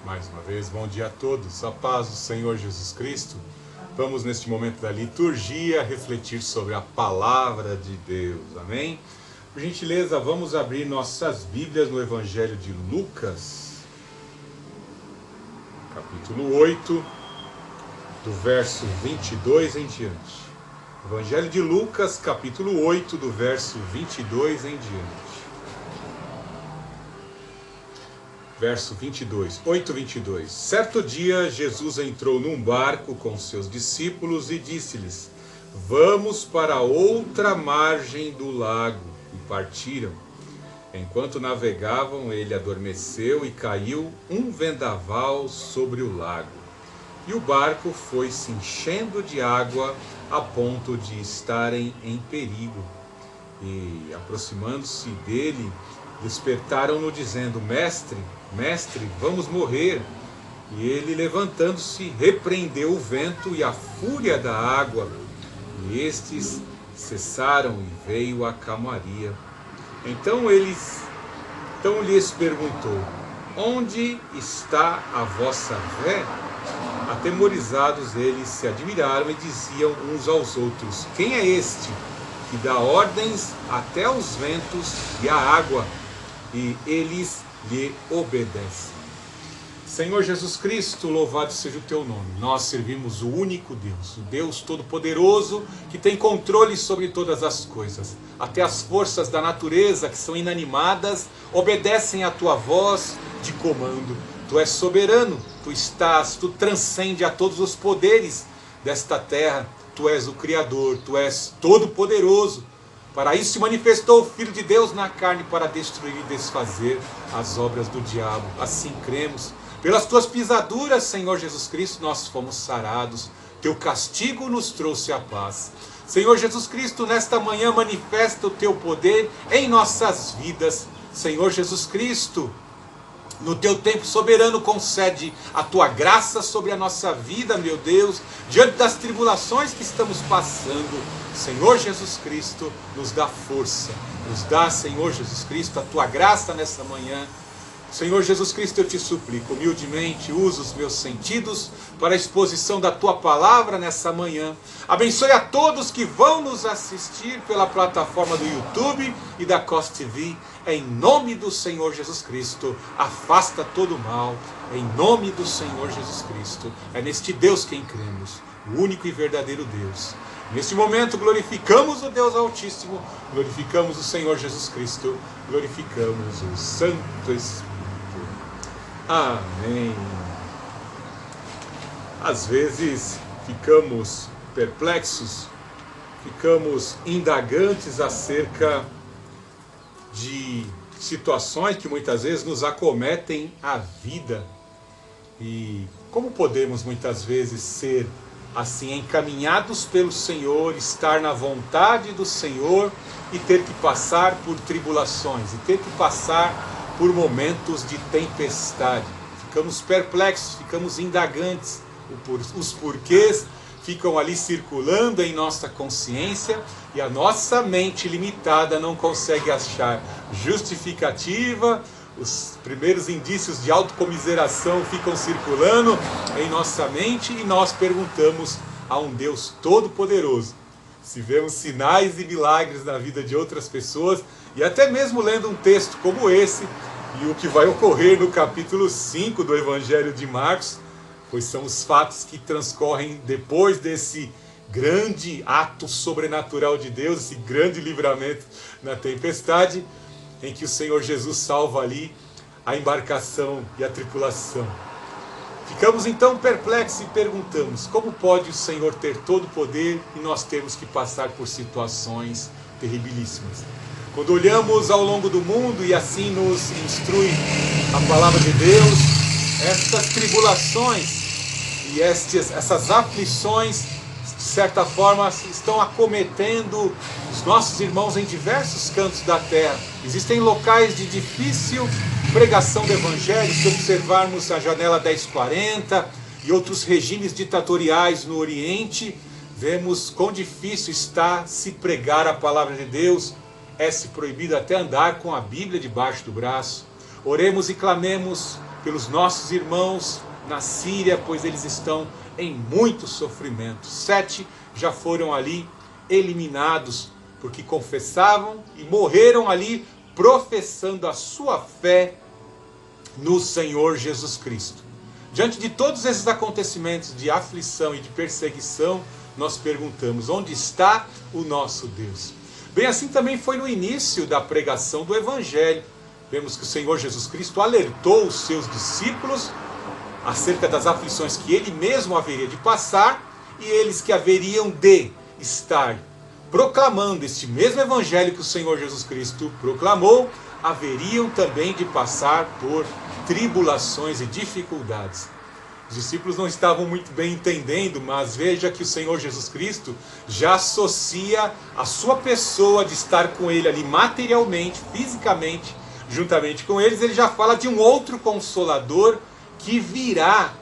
Mais uma vez, bom dia a todos, a paz do Senhor Jesus Cristo. Vamos neste momento da liturgia refletir sobre a palavra de Deus, amém? Por gentileza, vamos abrir nossas Bíblias no Evangelho de Lucas, capítulo 8, do verso 22 em diante. Evangelho de Lucas, capítulo 8, do verso 22 em diante. Verso 22, 8:22. Certo dia, Jesus entrou num barco com seus discípulos e disse-lhes: Vamos para outra margem do lago. E partiram. Enquanto navegavam, ele adormeceu e caiu um vendaval sobre o lago. E o barco foi se enchendo de água a ponto de estarem em perigo. E, aproximando-se dele, despertaram-no dizendo: Mestre, vamos morrer. E ele, levantando-se, repreendeu o vento e a fúria da água, e estes cessaram e veio a calmaria. Então lhes perguntou: Onde está a vossa fé? Atemorizados eles se admiraram e diziam uns aos outros: Quem é este que dá ordens até aos ventos e à água, e eles lhe obedecem? Senhor Jesus Cristo, louvado seja o teu nome. Nós servimos o único Deus, o Deus Todo-Poderoso, que tem controle sobre todas as coisas. Até as forças da natureza, que são inanimadas, obedecem à tua voz de comando. Tu és soberano, tu transcende a todos os poderes desta terra. Tu és o Criador, tu és todo-poderoso. Para isso se manifestou o Filho de Deus na carne, para destruir e desfazer as obras do diabo. Assim cremos. Pelas tuas pisaduras, Senhor Jesus Cristo, nós fomos sarados. Teu castigo nos trouxe a paz. Senhor Jesus Cristo, nesta manhã manifesta o teu poder em nossas vidas. Senhor Jesus Cristo, no teu tempo soberano, concede a tua graça sobre a nossa vida, meu Deus, diante das tribulações que estamos passando. Senhor Jesus Cristo, nos dá força, nos dá, Senhor Jesus Cristo, a tua graça nessa manhã. Senhor Jesus Cristo, eu te suplico, humildemente, usa os meus sentidos para a exposição da tua palavra nessa manhã. Abençoe a todos que vão nos assistir pela plataforma do YouTube e da COS TV. Em nome do Senhor Jesus Cristo, afasta todo o mal. Em nome do Senhor Jesus Cristo. É neste Deus quem cremos, o único e verdadeiro Deus. Neste momento glorificamos o Deus Altíssimo, glorificamos o Senhor Jesus Cristo, glorificamos o Santo Espírito. Amém. Às vezes ficamos perplexos, ficamos indagantes acerca de situações que muitas vezes nos acometem a vida. E como podemos muitas vezes ser assim encaminhados pelo Senhor, estar na vontade do Senhor e ter que passar por tribulações, e ter que passar por momentos de tempestade? Ficamos perplexos, ficamos indagantes, os porquês ficam ali circulando em nossa consciência e a nossa mente limitada não consegue achar justificativa. Os primeiros indícios de autocomiseração ficam circulando em nossa mente e nós perguntamos a um Deus todo-poderoso se vemos sinais e milagres na vida de outras pessoas, e até mesmo lendo um texto como esse e o que vai ocorrer no capítulo 5 do Evangelho de Marcos, pois são os fatos que transcorrem depois desse grande ato sobrenatural de Deus, esse grande livramento na tempestade, em que o Senhor Jesus salva ali a embarcação e a tripulação. Ficamos então perplexos e perguntamos: como pode o Senhor ter todo o poder e nós temos que passar por situações terribilíssimas? Quando olhamos ao longo do mundo, e assim nos instrui a palavra de Deus, estas tribulações e essas aflições, de certa forma, estão acometendo os nossos irmãos em diversos cantos da terra. Existem locais de difícil pregação do Evangelho. Se observarmos a janela 1040 e outros regimes ditatoriais no Oriente, vemos quão difícil está se pregar a palavra de Deus. É-se proibido até andar com a Bíblia debaixo do braço. Oremos e clamemos pelos nossos irmãos na Síria, pois eles estão em muito sofrimento. 7 já foram ali eliminados, porque confessavam e morreram ali professando a sua fé no Senhor Jesus Cristo. Diante de todos esses acontecimentos de aflição e de perseguição, nós perguntamos: onde está o nosso Deus? Bem, assim também foi no início da pregação do Evangelho. Vemos que o Senhor Jesus Cristo alertou os seus discípulos acerca das aflições que ele mesmo haveria de passar, e eles que haveriam de estar proclamando este mesmo Evangelho que o Senhor Jesus Cristo proclamou, haveriam também de passar por tribulações e dificuldades. Os discípulos não estavam muito bem entendendo, mas veja que o Senhor Jesus Cristo já associa a sua pessoa de estar com ele ali materialmente, fisicamente, juntamente com eles. Ele já fala de um outro Consolador que virá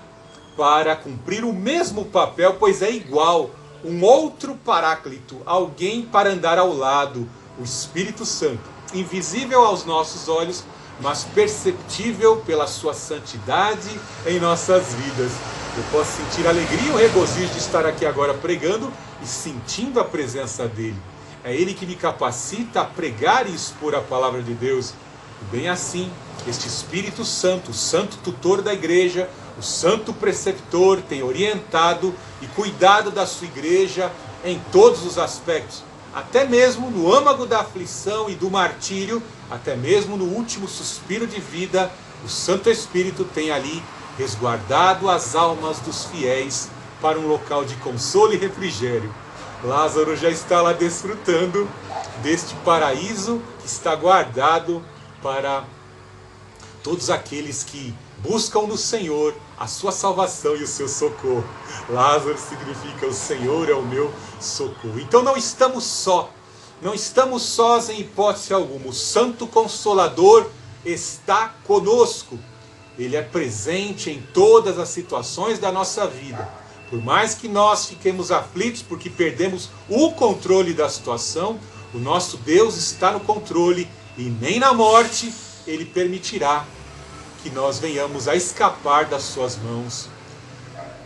para cumprir o mesmo papel, pois é igual, um outro Paráclito, alguém para andar ao lado, o Espírito Santo, invisível aos nossos olhos, mas perceptível pela sua santidade em nossas vidas. Eu posso sentir alegria e o regozijo de estar aqui agora pregando e sentindo a presença dele. É ele que me capacita a pregar e expor a palavra de Deus. E bem assim, este Espírito Santo, o santo tutor da igreja, o santo preceptor, tem orientado e cuidado da sua igreja em todos os aspectos. Até mesmo no âmago da aflição e do martírio, até mesmo no último suspiro de vida, o Santo Espírito tem ali resguardado as almas dos fiéis para um local de consolo e refrigério. Lázaro já está lá desfrutando deste paraíso que está guardado para todos aqueles que buscam no Senhor a sua salvação e o seu socorro. Lázaro significa: o Senhor é o meu socorro. Então não estamos sós em hipótese alguma. O Santo Consolador está conosco. Ele é presente em todas as situações da nossa vida. Por mais que nós fiquemos aflitos porque perdemos o controle da situação, o nosso Deus está no controle, e nem na morte ele permitirá que nós venhamos a escapar das suas mãos.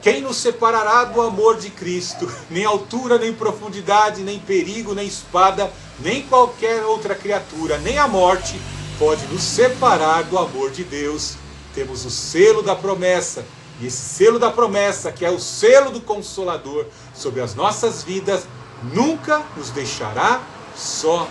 Quem nos separará do amor de Cristo? Nem altura, nem profundidade, nem perigo, nem espada, nem qualquer outra criatura, nem a morte pode nos separar do amor de Deus. Temos o selo da promessa, e esse selo da promessa, que é o selo do Consolador sobre as nossas vidas, nunca nos deixará só.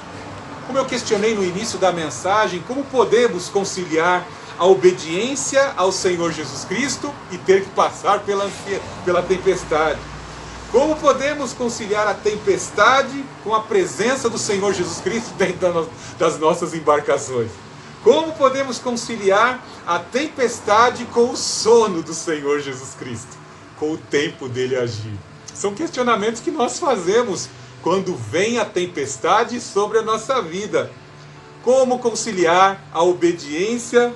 Como eu questionei no início da mensagem, como podemos conciliar a obediência ao Senhor Jesus Cristo e ter que passar pela tempestade? Como podemos conciliar a tempestade com a presença do Senhor Jesus Cristo dentro das nossas embarcações? Como podemos conciliar a tempestade com o sono do Senhor Jesus Cristo, com o tempo dele agir? São questionamentos que nós fazemos quando vem a tempestade sobre a nossa vida. Como conciliar a obediência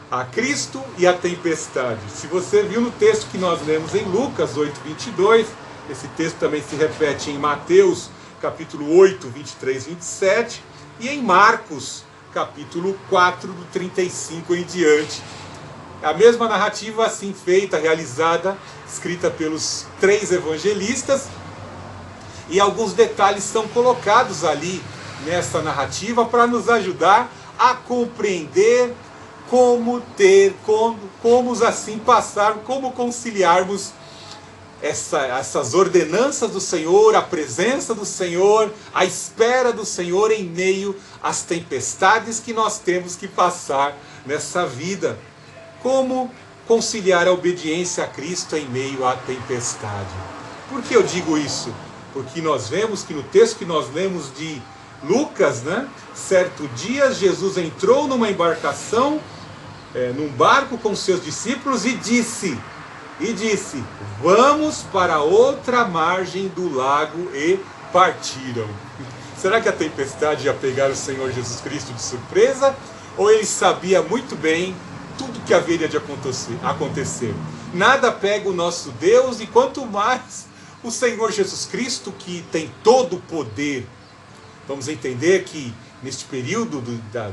a Cristo e a tempestade? Se você viu no texto que nós lemos em Lucas 8:22, esse texto também se repete em Mateus capítulo 8, 23, 27, e em Marcos capítulo 4, do 35 em diante. A mesma narrativa assim feita, realizada, escrita pelos 3 evangelistas, e alguns detalhes são colocados ali nessa narrativa para nos ajudar a compreender como assim passar, como conciliarmos essas ordenanças do Senhor, a presença do Senhor, a espera do Senhor em meio às tempestades que nós temos que passar nessa vida. Como conciliar a obediência a Cristo em meio à tempestade? Por que eu digo isso? Porque nós vemos que no texto que nós lemos de Lucas, certo dia Jesus entrou numa embarcação, num barco com seus discípulos e disse: vamos para outra margem do lago, e partiram. Será que a tempestade ia pegar o Senhor Jesus Cristo de surpresa? Ou ele sabia muito bem tudo que haveria de acontecer? Nada pega o nosso Deus, e quanto mais o Senhor Jesus Cristo, que tem todo o poder. Vamos entender que neste período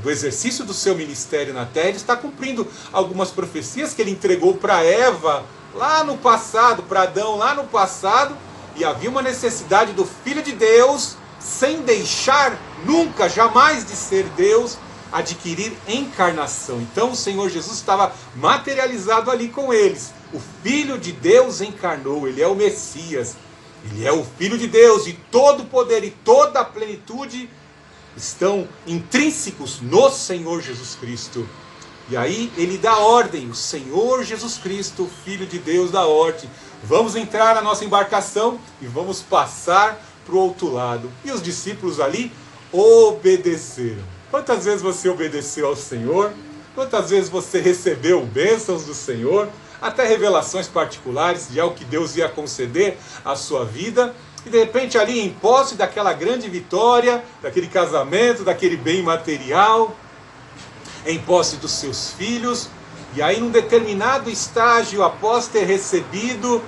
do exercício do seu ministério na terra, ele está cumprindo algumas profecias que ele entregou para Eva lá no passado, para Adão lá no passado, e havia uma necessidade do Filho de Deus, sem deixar nunca, jamais de ser Deus, adquirir encarnação. Então o Senhor Jesus estava materializado ali com eles. O Filho de Deus encarnou, ele é o Messias, ele é o Filho de Deus, e todo o poder e toda a plenitude estão intrínsecos no Senhor Jesus Cristo. E aí ele dá ordem, o Senhor Jesus Cristo, Filho de Deus, dá ordem: vamos entrar na nossa embarcação e vamos passar para o outro lado. E os discípulos ali obedeceram. Quantas vezes você obedeceu ao Senhor? Quantas vezes você recebeu bênçãos do Senhor? Até revelações particulares de algo que Deus ia conceder à sua vida. E de repente ali em posse daquela grande vitória, daquele casamento, daquele bem material, em posse dos seus filhos. E aí num determinado estágio, após ter recebido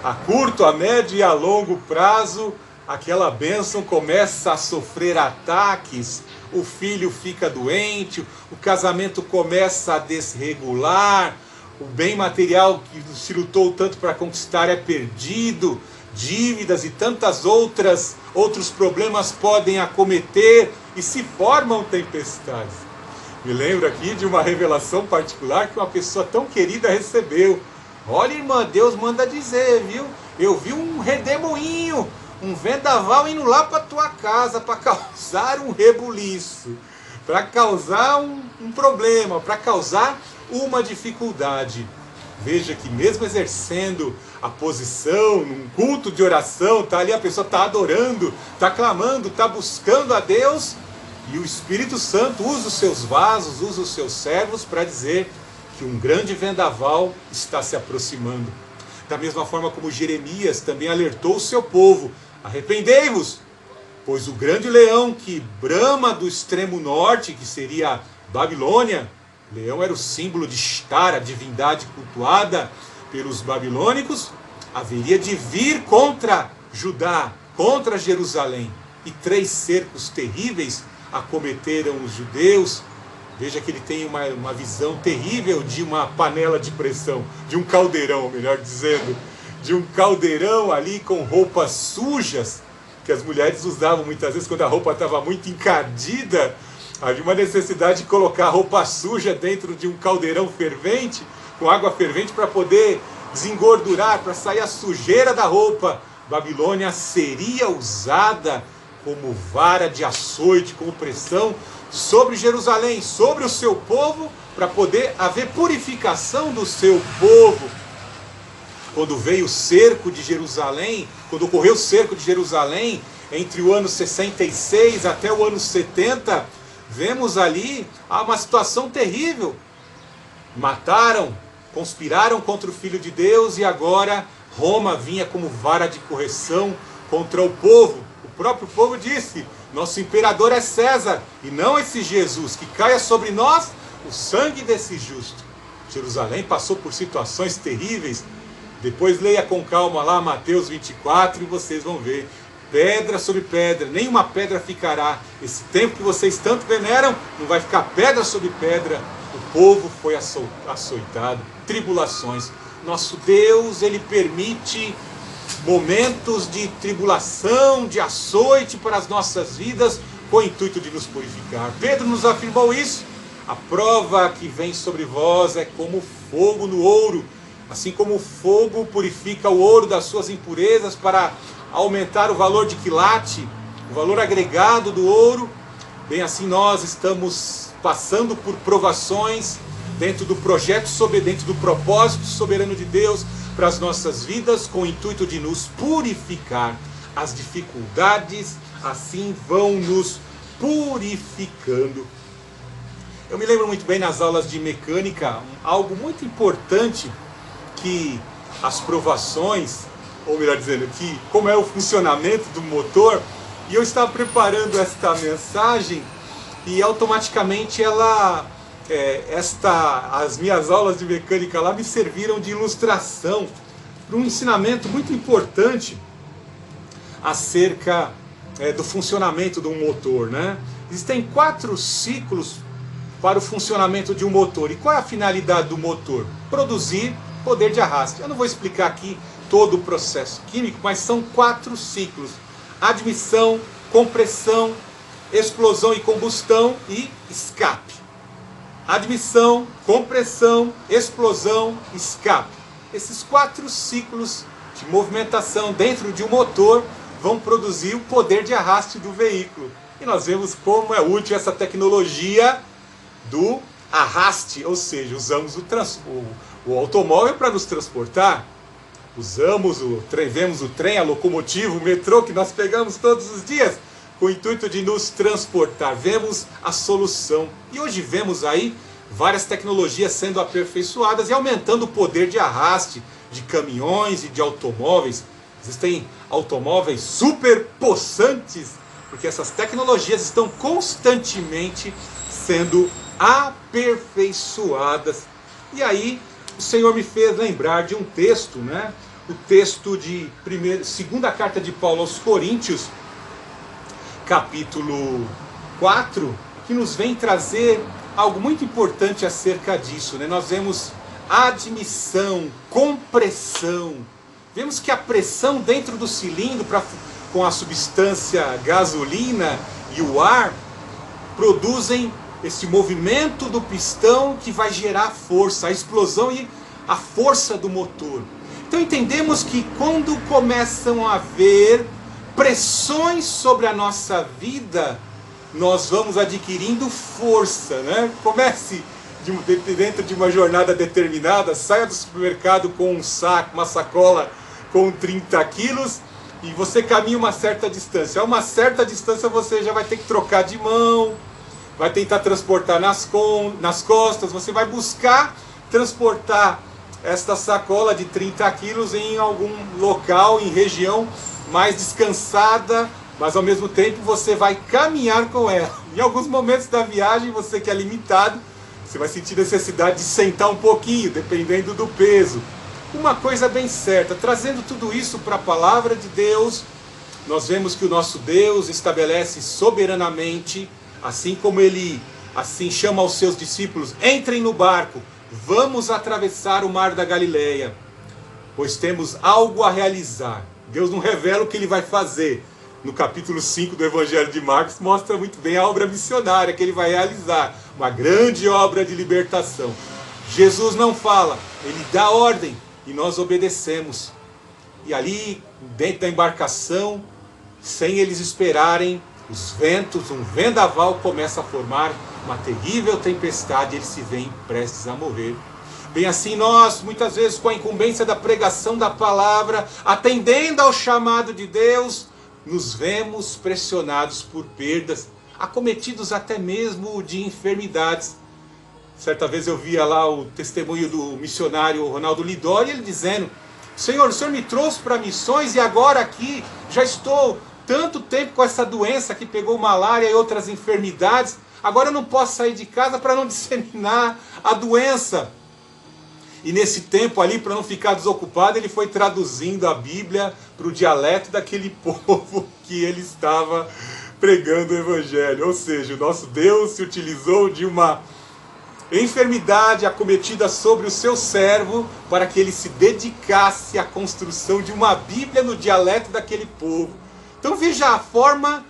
a curto, a médio e a longo prazo, aquela bênção começa a sofrer ataques, o filho fica doente, o casamento começa a desregular, o bem material que se lutou tanto para conquistar é perdido, dívidas e tantas outros problemas podem acometer e se formam tempestades. Me lembro aqui de uma revelação particular que uma pessoa tão querida recebeu. Olha, irmã, Deus manda dizer, viu? Eu vi um redemoinho, um vendaval indo lá para tua casa para causar um rebuliço, para causar um problema, para causar uma dificuldade. Veja que mesmo exercendo a posição, num culto de oração, tá ali, a pessoa está adorando, está clamando, está buscando a Deus, e o Espírito Santo usa os seus vasos, usa os seus servos para dizer que um grande vendaval está se aproximando. Da mesma forma como Jeremias também alertou o seu povo: arrependei-vos, pois o grande leão que brama do extremo norte, que seria Babilônia, leão era o símbolo de Estar, a divindade cultuada pelos babilônicos, haveria de vir contra Judá, contra Jerusalém, e 3 cercos terríveis acometeram os judeus. Veja que ele tem uma visão terrível de uma panela de pressão, de um caldeirão, melhor dizendo, de um caldeirão ali com roupas sujas, que as mulheres usavam muitas vezes quando a roupa estava muito encardida. Havia uma necessidade de colocar roupa suja dentro de um caldeirão fervente, com água fervente, para poder desengordurar, para sair a sujeira da roupa. Babilônia seria usada como vara de açoite, como pressão sobre Jerusalém, sobre o seu povo, para poder haver purificação do seu povo. Quando veio o cerco de Jerusalém, quando ocorreu o cerco de Jerusalém, entre o ano 66 até o ano 70, vemos ali uma situação terrível. Mataram, conspiraram contra o Filho de Deus, e agora Roma vinha como vara de correção contra o povo. O próprio povo disse: nosso imperador é César, e não esse Jesus, que caia sobre nós o sangue desse justo. Jerusalém passou por situações terríveis. Depois leia com calma lá Mateus 24 e vocês vão ver. Pedra sobre pedra, nenhuma pedra ficará. Esse templo que vocês tanto veneram, não vai ficar pedra sobre pedra. O povo foi açoitado, tribulações. Nosso Deus, Ele permite momentos de tribulação, de açoite para as nossas vidas, com o intuito de nos purificar. Pedro nos afirmou isso. A prova que vem sobre vós é como fogo no ouro. Assim como o fogo purifica o ouro das suas impurezas para aumentar o valor de quilate, o valor agregado do ouro, bem assim nós estamos passando por provações dentro do projeto, dentro do propósito soberano de Deus para as nossas vidas, com o intuito de nos purificar. As dificuldades assim vão nos purificando. Eu me lembro muito bem nas aulas de mecânica, algo muito importante, que as provações, ou melhor dizendo, que como é o funcionamento do motor, e eu estava preparando esta mensagem e automaticamente as minhas aulas de mecânica lá me serviram de ilustração para um ensinamento muito importante acerca do funcionamento de um motor, né? Existem 4 ciclos para o funcionamento de um motor. E qual é a finalidade do motor? Produzir poder de arraste. Eu não vou explicar aqui todo o processo químico, mas são 4 ciclos: admissão, compressão, explosão e combustão e escape. Admissão, compressão, explosão, escape. Esses 4 ciclos de movimentação dentro de um motor vão produzir o poder de arraste do veículo. E nós vemos como é útil essa tecnologia do arraste, ou seja, usamos o automóvel para nos transportar, usamos o trem, vemos o trem, a locomotiva, o metrô que nós pegamos todos os dias, com o intuito de nos transportar. Vemos a solução. E hoje vemos aí várias tecnologias sendo aperfeiçoadas e aumentando o poder de arraste de caminhões e de automóveis. Existem automóveis super possantes, porque essas tecnologias estão constantemente sendo aperfeiçoadas. E aí o Senhor me fez lembrar de um texto, né? O texto de segunda carta de Paulo aos Coríntios, capítulo 4, que nos vem trazer algo muito importante acerca disso, né? Nós vemos admissão, compressão. Vemos que a pressão dentro do cilindro com a substância gasolina e o ar produzem esse movimento do pistão que vai gerar força, a explosão e a força do motor. Então entendemos que quando começam a haver pressões sobre a nossa vida, nós vamos adquirindo força, né? Comece dentro de uma jornada determinada, saia do supermercado com um saco, uma sacola com 30 quilos e você caminha uma certa distância. A uma certa distância você já vai ter que trocar de mão, vai tentar transportar nas costas, você vai buscar transportar esta sacola de 30 quilos em algum local, em região mais descansada, mas ao mesmo tempo você vai caminhar com ela. Em alguns momentos da viagem, você que é limitado, você vai sentir necessidade de sentar um pouquinho, dependendo do peso. Uma coisa bem certa, trazendo tudo isso para a palavra de Deus, nós vemos que o nosso Deus estabelece soberanamente, assim como Ele assim chama aos seus discípulos: entrem no barco, vamos atravessar o mar da Galileia, pois temos algo a realizar. Deus não revela o que Ele vai fazer. No capítulo 5 do Evangelho de Marcos mostra muito bem a obra missionária que Ele vai realizar, uma grande obra de libertação. Jesus não fala, Ele dá ordem e nós obedecemos. E ali, dentro da embarcação, sem eles esperarem, os ventos, um vendaval começa a formar uma terrível tempestade, eles se veem prestes a morrer. Bem assim nós, muitas vezes com a incumbência da pregação da palavra, atendendo ao chamado de Deus, nos vemos pressionados por perdas, acometidos até mesmo de enfermidades. Certa vez eu via lá o testemunho do missionário Ronaldo Lidório, ele dizendo: Senhor, o Senhor me trouxe para missões e agora aqui já estou tanto tempo com essa doença que pegou malária e outras enfermidades, agora eu não posso sair de casa para não disseminar a doença. E nesse tempo ali, para não ficar desocupado, ele foi traduzindo a Bíblia para o dialeto daquele povo que ele estava pregando o Evangelho. Ou seja, o nosso Deus se utilizou de uma enfermidade acometida sobre o seu servo para que ele se dedicasse à construção de uma Bíblia no dialeto daquele povo. Então veja a forma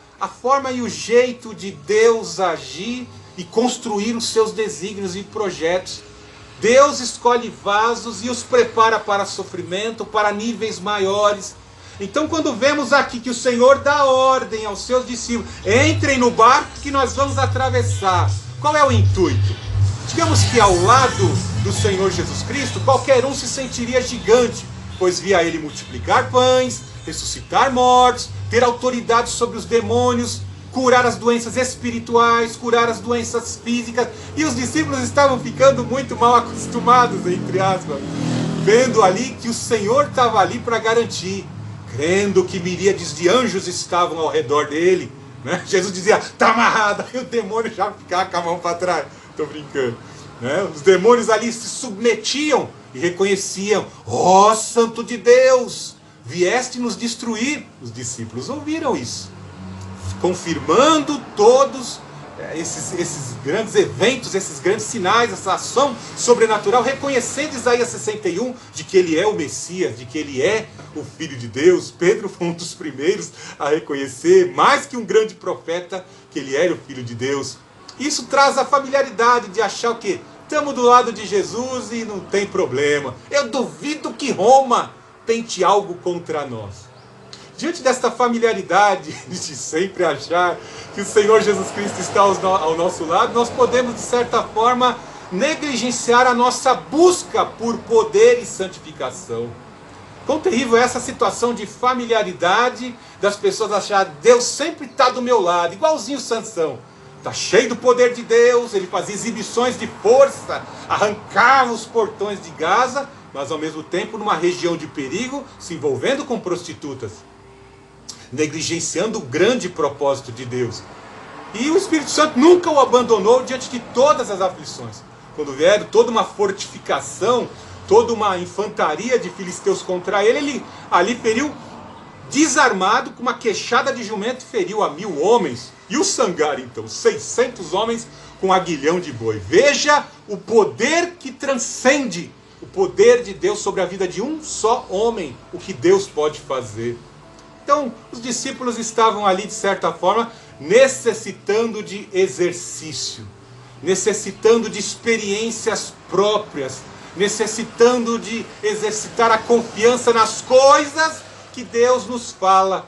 e o jeito de Deus agir e construir os seus desígnios e projetos. Deus escolhe vasos e os prepara para sofrimento, para níveis maiores. Então quando vemos aqui que o Senhor dá ordem aos seus discípulos: entrem no barco que nós vamos atravessar. Qual é o intuito? Digamos que ao lado do Senhor Jesus Cristo, qualquer um se sentiria gigante, pois via Ele multiplicar pães, ressuscitar mortos, ter autoridade sobre os demônios, curar as doenças espirituais, curar as doenças físicas. E os discípulos estavam ficando muito mal acostumados, entre aspas, vendo ali que o Senhor estava ali para garantir, crendo que miríades de anjos estavam ao redor dele, né? Jesus dizia: está amarrado, aí o demônio já ficava com a mão para trás. Estou brincando, né? Os demônios ali se submetiam e reconheciam: ó Santo de Deus, vieste nos destruir. Os discípulos ouviram isso, confirmando todos esses grandes eventos, esses grandes sinais, essa ação sobrenatural, reconhecendo Isaías 61 de que ele é o Messias, de que ele é o Filho de Deus. Pedro foi um dos primeiros a reconhecer, mais que um grande profeta, que ele era o Filho de Deus. Isso traz a familiaridade de achar o quê? Estamos do lado de Jesus e não tem problema. Eu duvido que Roma tente algo contra nós. Diante desta familiaridade de sempre achar que o Senhor Jesus Cristo está ao nosso lado, nós podemos, de certa forma, negligenciar a nossa busca por poder e santificação. Quão terrível é essa situação de familiaridade das pessoas achar que Deus sempre está do meu lado, igualzinho Sansão. Está cheio do poder de Deus, ele fazia exibições de força, arrancava os portões de Gaza, mas ao mesmo tempo numa região de perigo, se envolvendo com prostitutas, negligenciando o grande propósito de Deus. E o Espírito Santo nunca o abandonou diante de todas as aflições. Quando vieram toda uma fortificação, toda uma infantaria de filisteus contra ele, ele ali feriu, desarmado, com uma queixada de jumento, feriu a 1000 homens. E o Sangar, então, 600 homens com aguilhão de boi. Veja o poder que transcende o poder de Deus sobre a vida de um só homem, o que Deus pode fazer. Então, os discípulos estavam ali, de certa forma, necessitando de exercício, necessitando de experiências próprias, necessitando de exercitar a confiança nas coisas que Deus nos fala.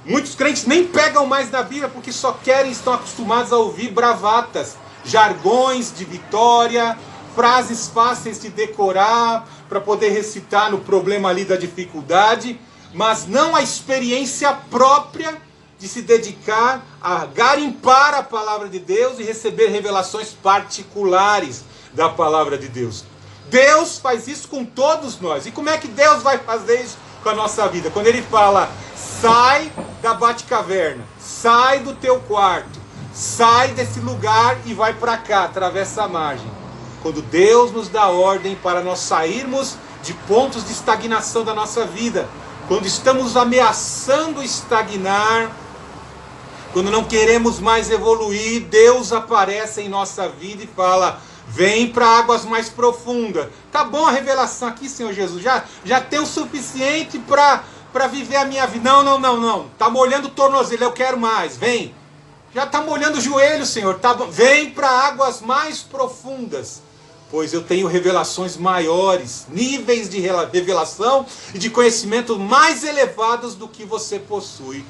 Muitos crentes nem pegam mais na Bíblia porque só querem, estão acostumados a ouvir bravatas, jargões de vitória, frases fáceis de decorar para poder recitar no problema ali da dificuldade, mas não a experiência própria de se dedicar a garimpar a palavra de Deus e receber revelações particulares da palavra de Deus. Deus faz isso com todos nós. E como é que Deus vai fazer isso com a nossa vida? Quando Ele fala, sai da Batcaverna, sai do teu quarto, sai desse lugar e vai para cá, atravessa a margem. Quando Deus nos dá ordem para nós sairmos de pontos de estagnação da nossa vida, quando estamos ameaçando estagnar, quando não queremos mais evoluir, Deus aparece em nossa vida e fala, vem para águas mais profundas. Tá bom a revelação aqui, Senhor Jesus, já tem o suficiente para viver a minha vida. Não. Tá molhando o tornozelo, eu quero mais, vem. Já tá molhando o joelho, Senhor, tá bom. Vem para águas mais profundas. Pois eu tenho revelações maiores, níveis de revelação e de conhecimento mais elevados do que você possui.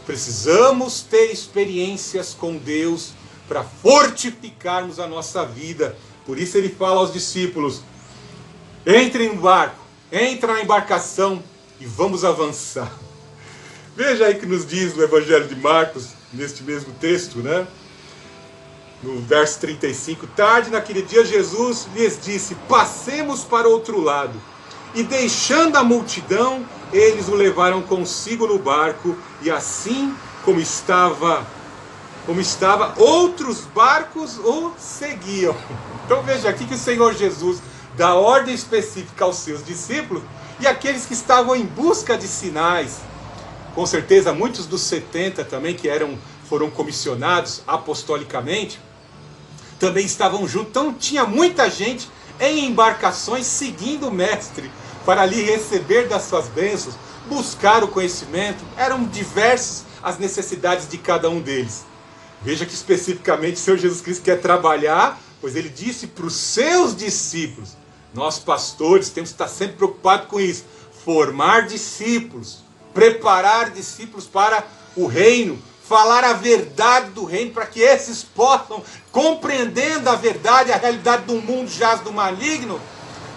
Precisamos ter experiências com Deus para fortificarmos a nossa vida. Por isso ele fala aos discípulos, entrem no barco, entra na embarcação e vamos avançar. Veja aí que nos diz no Evangelho de Marcos, neste mesmo texto, né? No verso 35, tarde naquele dia Jesus lhes disse, passemos para outro lado. E deixando a multidão, eles o levaram consigo no barco, e assim como estava, outros barcos o seguiam. Então veja aqui que o Senhor Jesus dá ordem específica aos seus discípulos, e aqueles que estavam em busca de sinais. Com certeza muitos dos 70 também, que foram comissionados apostolicamente, também estavam juntos. Então tinha muita gente em embarcações seguindo o mestre para ali receber das suas bênçãos, buscar o conhecimento. Eram diversas as necessidades de cada um deles. Veja que especificamente o Senhor Jesus Cristo quer trabalhar, pois ele disse para os seus discípulos, nós pastores temos que estar sempre preocupados com isso, formar discípulos, preparar discípulos para o reino, falar a verdade do reino, para que esses possam, compreendendo a verdade, a realidade do mundo jaz do maligno,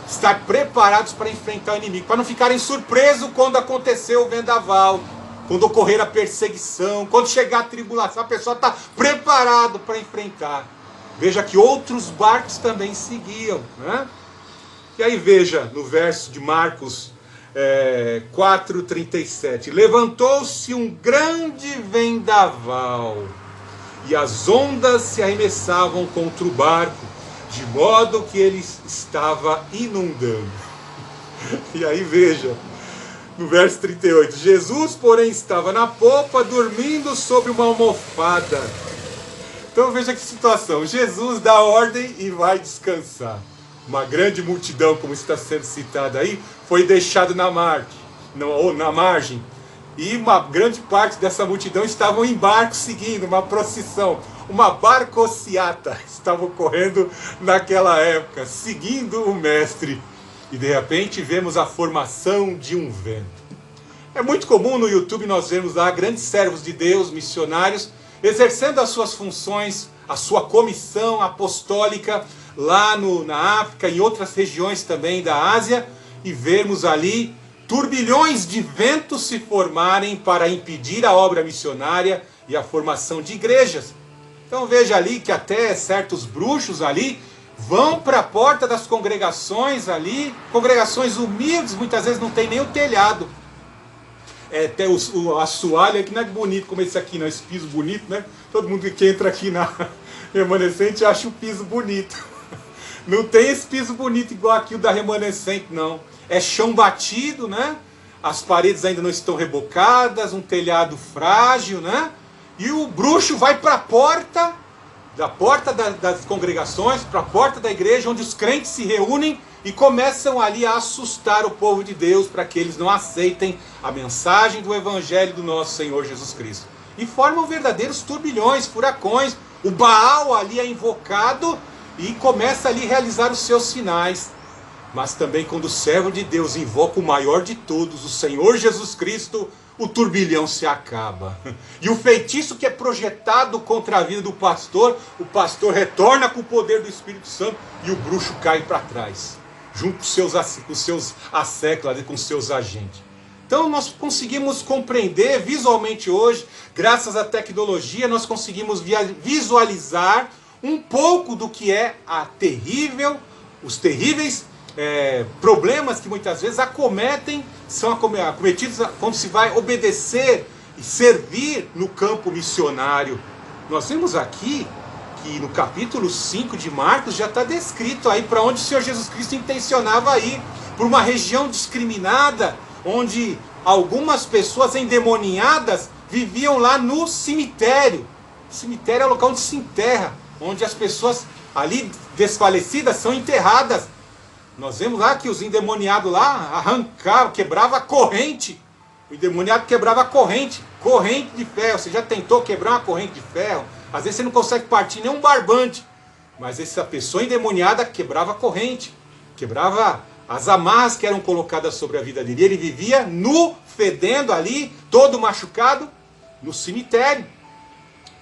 estar preparados para enfrentar o inimigo, para não ficarem surpresos quando acontecer o vendaval, quando ocorrer a perseguição, quando chegar a tribulação, a pessoa está preparada para enfrentar. Veja que outros barcos também seguiam, né? E aí veja no verso de Marcos 4:37, levantou-se um grande vendaval e as ondas se arremessavam contra o barco, de modo que ele estava inundando. E aí veja, no verso 38, Jesus, porém, estava na popa, dormindo sobre uma almofada. Então veja que situação. Jesus dá ordem e vai descansar. Uma grande multidão, como está sendo citada aí, foi deixada na margem. E uma grande parte dessa multidão estavam em barco seguindo, uma procissão, uma barcociata estava ocorrendo naquela época, seguindo o mestre. E de repente vemos a formação de um vento. É muito comum no YouTube nós vemos lá grandes servos de Deus, missionários, exercendo as suas funções, a sua comissão apostólica lá na África e outras regiões também da Ásia, e vermos ali turbilhões de ventos se formarem para impedir a obra missionária e a formação de igrejas. Então veja ali que até certos bruxos ali vão para a porta das congregações ali, congregações humildes, muitas vezes não tem nem o telhado. Até o assoalho aqui não é bonito como esse aqui, não, esse piso bonito, né? Todo mundo que entra aqui na Remanescente acha o piso bonito. Não tem esse piso bonito igual aqui o da Remanescente, não. É chão batido, né? As paredes ainda não estão rebocadas, um telhado frágil, né? E o bruxo vai para a porta, das congregações, para a porta da igreja, onde os crentes se reúnem e começam ali a assustar o povo de Deus para que eles não aceitem a mensagem do Evangelho do nosso Senhor Jesus Cristo. E formam verdadeiros turbilhões, furacões. O Baal ali é invocado e começa ali a realizar os seus sinais. Mas também quando o servo de Deus invoca o maior de todos, o Senhor Jesus Cristo, o turbilhão se acaba. E o feitiço que é projetado contra a vida do pastor, o pastor retorna com o poder do Espírito Santo e o bruxo cai para trás, junto com seus asseclas, com seus agentes. Então nós conseguimos compreender visualmente hoje, graças à tecnologia, nós conseguimos visualizar um pouco do que é os terríveis problemas que muitas vezes são acometidos quando se vai obedecer e servir no campo missionário. Nós vemos aqui que no capítulo 5 de Marcos já está descrito aí para onde o Senhor Jesus Cristo intencionava ir, por uma região discriminada, onde algumas pessoas endemoniadas viviam lá no cemitério. O cemitério é o local onde se enterra, onde as pessoas ali desfalecidas são enterradas. Nós vemos lá que os endemoniados lá arrancavam, quebravam a corrente. O endemoniado quebrava a corrente de ferro. Você já tentou quebrar uma corrente de ferro? Às vezes você não consegue partir nem um barbante. Mas essa pessoa endemoniada quebrava a corrente, quebrava as amarras que eram colocadas sobre a vida dele. Ele vivia nu, fedendo ali, todo machucado, no cemitério.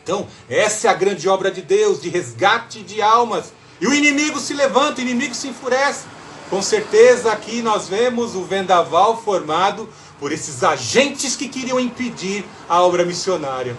Então, essa é a grande obra de Deus, de resgate de almas. E o inimigo se levanta, o inimigo se enfurece. Com certeza aqui nós vemos o vendaval formado por esses agentes que queriam impedir a obra missionária.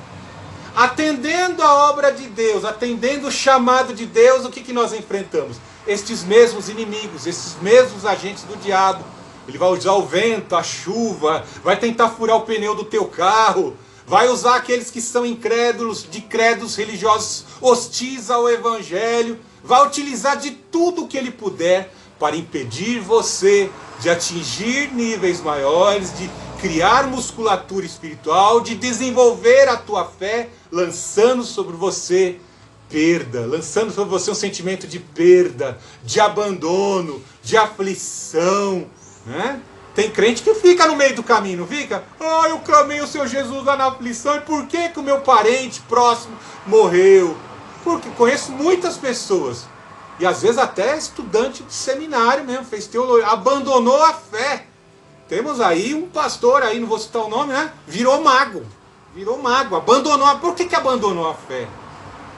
Atendendo a obra de Deus, atendendo o chamado de Deus, o que nós enfrentamos? Estes mesmos inimigos, esses mesmos agentes do diabo. Ele vai usar o vento, a chuva, vai tentar furar o pneu do teu carro, vai usar aqueles que são incrédulos, de credos religiosos hostis ao Evangelho, vai utilizar de tudo o que ele puder para impedir você de atingir níveis maiores, de criar musculatura espiritual, de desenvolver a tua fé, lançando sobre você perda, lançando sobre você um sentimento de perda, de abandono, de aflição, né? Tem crente que fica no meio do caminho, não fica? Eu clamei o Senhor Jesus lá na aflição, e por que o meu parente próximo morreu? Porque conheço muitas pessoas, e às vezes até estudante de seminário mesmo, fez teologia, abandonou a fé. Temos aí um pastor aí, não vou citar o nome, né? Virou mago, abandonou. Por que abandonou a fé?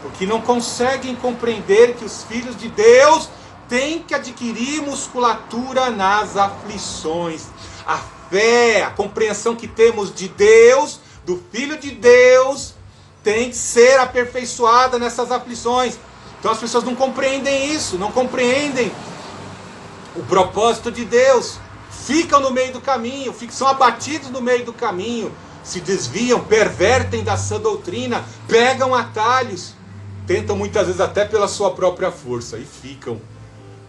Porque não conseguem compreender que os filhos de Deus têm que adquirir musculatura nas aflições. A fé, a compreensão que temos de Deus, do Filho de Deus, tem que ser aperfeiçoada nessas aflições. Então as pessoas não compreendem isso, não compreendem o propósito de Deus. Ficam no meio do caminho, são abatidos no meio do caminho, se desviam, pervertem da sã doutrina, pegam atalhos, tentam muitas vezes até pela sua própria força e ficam.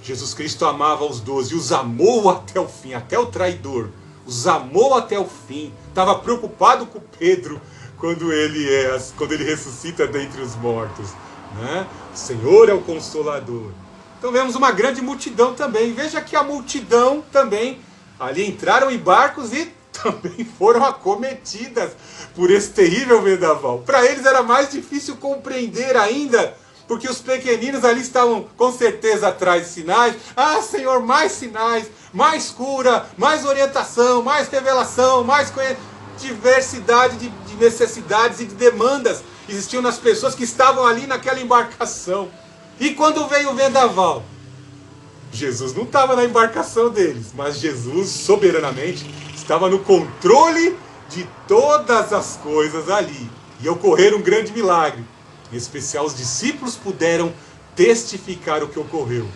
Jesus Cristo amava os 12 e os amou até o fim, até o traidor, os amou até o fim. Estava preocupado com Pedro quando ele ressuscita dentre os mortos. né? O Senhor é o Consolador. Então vemos uma grande multidão também. Veja que a multidão também ali entraram em barcos e também foram acometidas por esse terrível vendaval. Para eles era mais difícil compreender ainda, porque os pequeninos ali estavam com certeza atrás de sinais. Ah, Senhor, mais sinais, mais cura, mais orientação, mais revelação, mais diversidade de necessidades e de demandas existiam nas pessoas que estavam ali naquela embarcação. E quando veio o vendaval, Jesus não estava na embarcação deles, mas Jesus soberanamente estava no controle de todas as coisas ali. E ocorreu um grande milagre. Em especial, os discípulos puderam testificar o que ocorreu.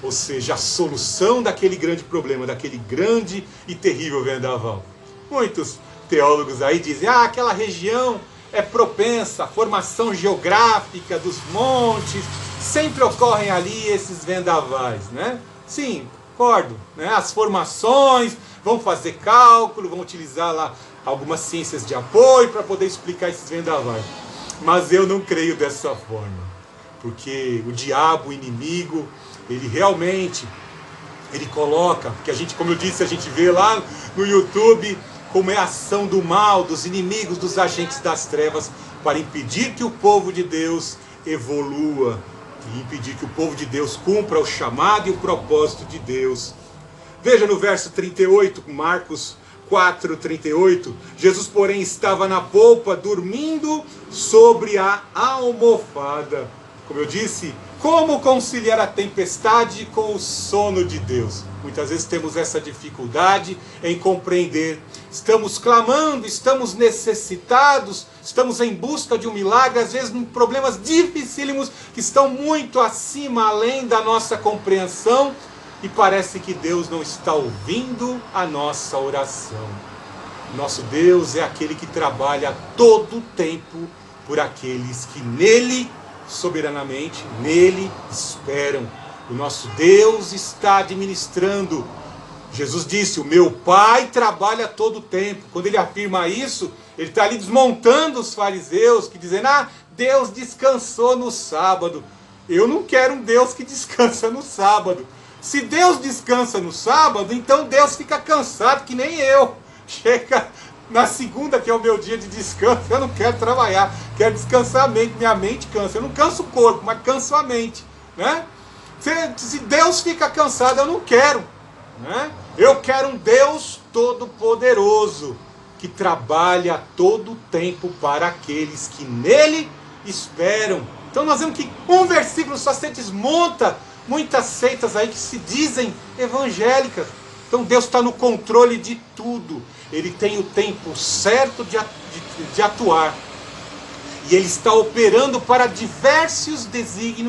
Ou seja, a solução daquele grande problema, daquele grande e terrível vendaval. Muitos teólogos aí dizem, aquela região é propensa à formação geográfica dos montes, sempre ocorrem ali esses vendavais, né? Sim, concordo, né? As formações vão fazer cálculo, vão utilizar lá algumas ciências de apoio para poder explicar esses vendavais. Mas eu não creio dessa forma, porque o diabo, o inimigo, ele realmente, ele coloca, que a gente, como eu disse, a gente vê lá no YouTube, como é a ação do mal, dos inimigos, dos agentes das trevas, para impedir que o povo de Deus evolua, e impedir que o povo de Deus cumpra o chamado e o propósito de Deus. Veja no verso 38, Marcos 4:38, Jesus, porém, estava na polpa, dormindo sobre a almofada. Como eu disse, como conciliar a tempestade com o sono de Deus? Muitas vezes temos essa dificuldade em compreender. Estamos clamando, estamos necessitados, estamos em busca de um milagre, às vezes em problemas dificílimos que estão muito acima, além da nossa compreensão, e parece que Deus não está ouvindo a nossa oração. Nosso Deus é aquele que trabalha todo o tempo por aqueles que nele, soberanamente, nele esperam. O nosso Deus está administrando. Jesus disse, o meu Pai trabalha todo o tempo. Quando ele afirma isso, ele está ali desmontando os fariseus, que dizem, Deus descansou no sábado. Eu não quero um Deus que descansa no sábado. Se Deus descansa no sábado, então Deus fica cansado, que nem eu. Chega na segunda, que é o meu dia de descanso, eu não quero trabalhar, quero descansar a mente, minha mente cansa. Eu não canso o corpo, mas canso a mente, né? Se Deus fica cansado, eu não quero, né? Eu quero um Deus todo-poderoso, que trabalha todo o tempo para aqueles que nele esperam. Então nós vemos que um versículo só se desmonta muitas seitas aí que se dizem evangélicas. Então Deus está no controle de tudo. Ele tem o tempo certo de atuar. E Ele está operando para diversos desígnios